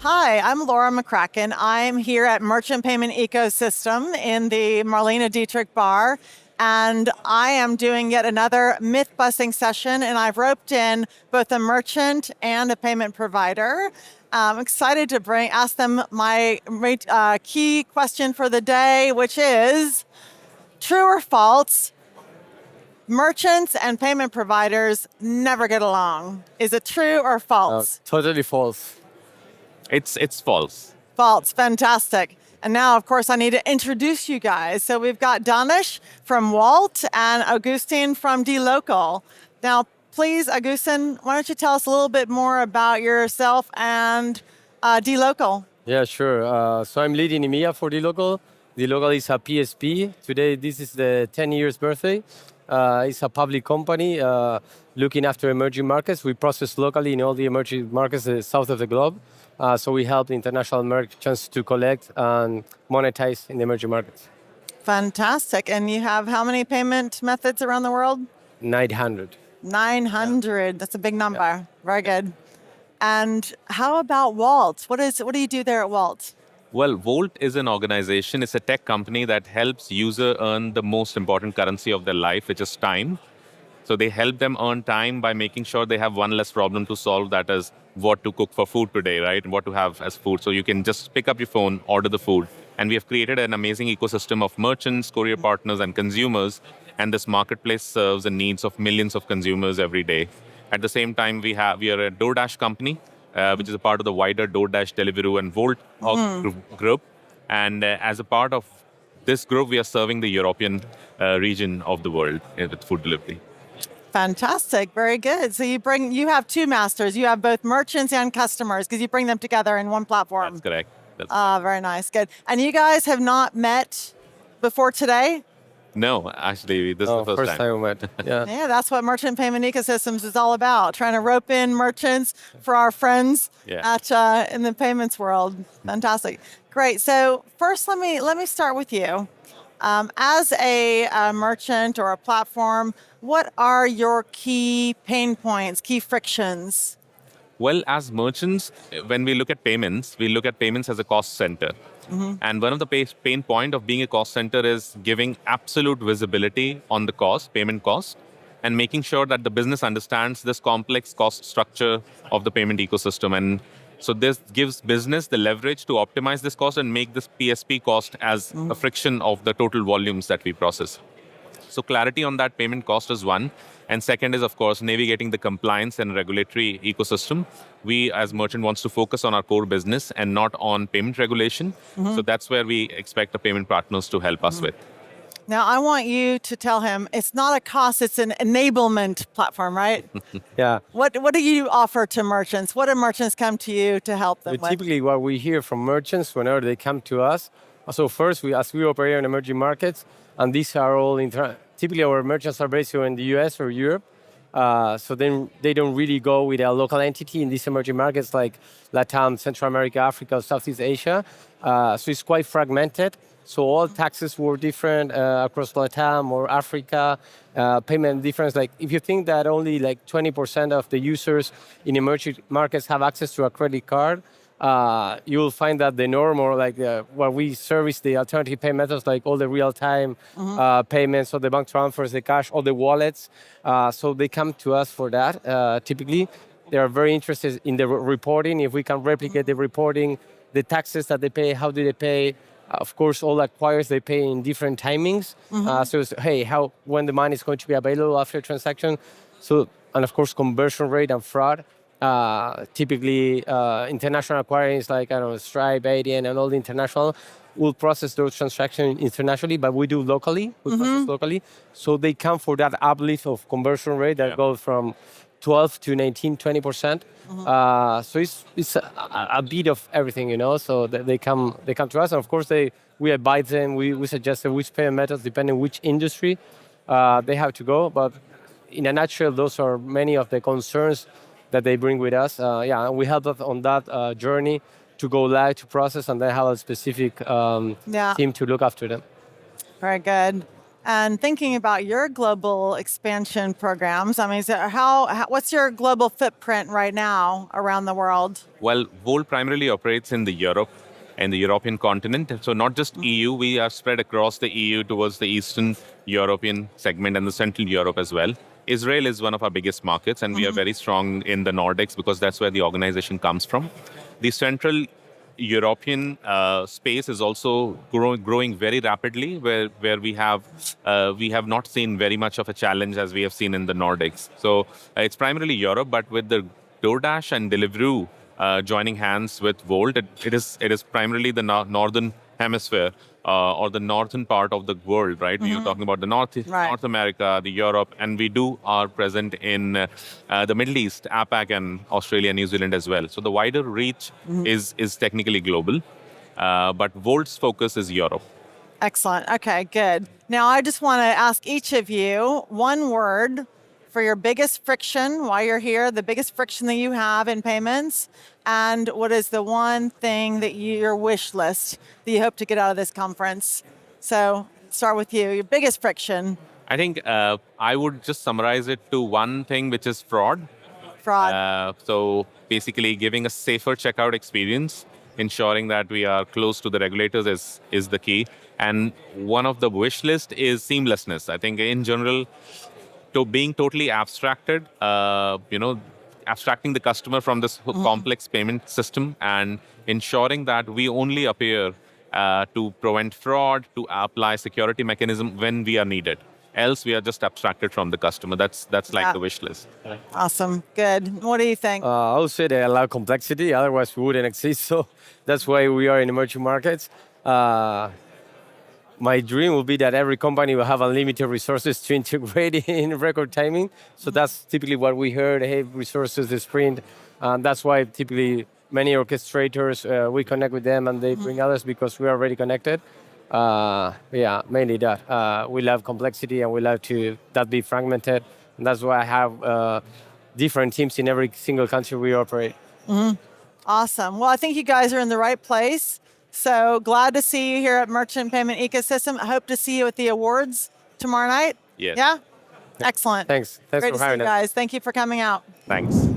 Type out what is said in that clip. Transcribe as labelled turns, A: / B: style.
A: Hi, I'm Laura McCracken. I'm here at Merchant Payment Ecosystem in the Marlene Dietrich bar, and I am doing yet another myth-busting session, and I've roped in both a merchant and a payment provider. I'm excited to ask them my key question for the day, which is, true or false, merchants and payment providers never get along. Is it true or false?
B: Totally false.
C: It's false.
A: False, fantastic. And now, of course, I need to introduce you guys. So we've got Danish from Wolt and Agustín from dLocal. Now, please, Agustín, why don't you tell us a little bit more about yourself and dLocal?
B: Yeah, sure. So I'm leading EMEA for dLocal. dLocal is a PSP. Today, this is the 10 years birthday. It's a public company looking after emerging markets. We process locally in all the emerging markets south of the globe. So we help international merchants to collect and monetize in the emerging markets.
A: Fantastic. And you have how many payment methods around the world?
B: 900.
A: 900. Yeah. That's a big number. Yeah. Very good. And how about Wolt? What do you do there at Wolt?
C: Well, Wolt is an organization. It's a tech company that helps users earn the most important currency of their life, which is time. So they help them earn time by making sure they have one less problem to solve, that is what to cook for food today, right? And what to have as food. So you can just pick up your phone, order the food. And we have created an amazing ecosystem of merchants, courier partners, and consumers. And this marketplace serves the needs of millions of consumers every day. At the same time, we are a DoorDash company, which is a part of the wider DoorDash, Deliveroo, and Wolt group. And as a part of this group, we are serving the European region of the world with food delivery.
A: Fantastic. Very good. So you have two masters. You have both merchants and customers because you bring them together in one platform.
C: That's correct.
A: Very nice. Good. And you guys have not met before today?
C: No, actually, this is the first time
B: we met. Yeah.
A: Yeah, that's what Merchant Payment Ecosystems is all about, trying to rope in merchants for our friends in the payments world. Fantastic. Great. So first, let me start with you. As a merchant or a platform, what are your key pain points, key frictions?
C: Well, as merchants, when we look at payments as a cost center. Mm-hmm. And one of the pain point of being a cost center is giving absolute visibility on the cost, payment cost, and making sure that the business understands this complex cost structure of the payment ecosystem. And so this gives business the leverage to optimize this cost and make this PSP cost as a friction of the total volumes that we process. So clarity on that payment cost is one. And second is, of course, navigating the compliance and regulatory ecosystem. We, as merchant, wants to focus on our core business and not on payment regulation. Mm-hmm. So that's where we expect the payment partners to help us with.
A: Now, I want you to tell him it's not a cost, it's an enablement platform, right?
B: Yeah.
A: What do you offer to merchants? What do merchants come to you to help them with?
B: Typically, what we hear from merchants whenever they come to us, so first, as we operate in emerging markets, and these are all, typically our merchants are based here in the US or Europe, so then they don't really go with a local entity in these emerging markets like Latam, Central America, Africa, Southeast Asia. So it's quite fragmented. So all taxes were different across Latam or Africa. Payment difference, like if you think that only like 20% of the users in emerging markets have access to a credit card, you will find that the norm, or like where we service the alternative payment methods, like all the real-time payments, or the bank transfers, the cash, or the wallets. So they come to us for that. Typically, they are very interested in the reporting. If we can replicate the reporting, the taxes that they pay, how do they pay? Of course, all acquirers, they pay in different timings. So it's, hey, when the money is going to be available after transaction. So, and of course, conversion rate and fraud. Typically, international acquiring is like, I don't know, Stripe, ADN, and all the international will process those transactions internationally, but we do locally. We process locally. So they come for that uplift of conversion rate that goes from 12 to 19, 20%. So it's a bit of everything, you know. So they come to us, and of course we advise them. We suggest which payment methods, depending which industry they have to go. But in a nutshell, those are many of the concerns that they bring with us. And we help them on that journey to go live, to process, and then have a specific team to look after them.
A: Very good. And thinking about your global expansion programs, I mean, what's your global footprint right now around the world?
C: Well, Wolt primarily operates in the European continent. So not just EU, we are spread across the EU towards the Eastern European segment and the Central Europe as well. Israel is one of our biggest markets, and we are very strong in the Nordics because that's where the organization comes from. The Central European space is also growing very rapidly, where we have not seen very much of a challenge as we have seen in the Nordics. So it's primarily Europe, but with the DoorDash and Deliveroo joining hands with Wolt, it is primarily the northern hemisphere or the northern part of the world, right? You're talking about the North America, the Europe, and we are present in the Middle East, APAC, and Australia, New Zealand as well. So the wider reach is technically global, but Wolt's focus is Europe.
A: Excellent. Okay, good. Now I just want to ask each of you one word for your biggest friction while you're here, the biggest friction that you have in payments, and what is the one thing that your wish list that you hope to get out of this conference? So start with you, your biggest friction.
C: I think I would just summarize it to one thing, which is fraud. So basically giving a safer checkout experience, ensuring that we are close to the regulators is the key. And one of the wish list is seamlessness. I think in general, being totally abstracted, abstracting the customer from this complex payment system and ensuring that we only appear to prevent fraud, to apply security mechanism when we are needed. Else we are just abstracted from the customer. That's like the wish list.
A: Awesome. Good. What do you think?
B: I would say they allow complexity, otherwise we wouldn't exist. So that's why we are in emerging markets. My dream will be that every company will have unlimited resources to integrate in record timing. So that's typically what we heard, hey, resources, the sprint. That's why typically many orchestrators, we connect with them and they bring others because we are already connected. Mainly that. We love complexity and we love that be fragmented. And that's why I have different teams in every single country we operate.
A: Awesome. Well, I think you guys are in the right place. So glad to see you here at Merchant Payment Ecosystem. I hope to see you at the awards tomorrow night.
C: Yes.
A: Yeah? Excellent.
B: Thanks
A: Great
B: for having us.
A: Great to see you guys. Thank you for coming out.
C: Thanks.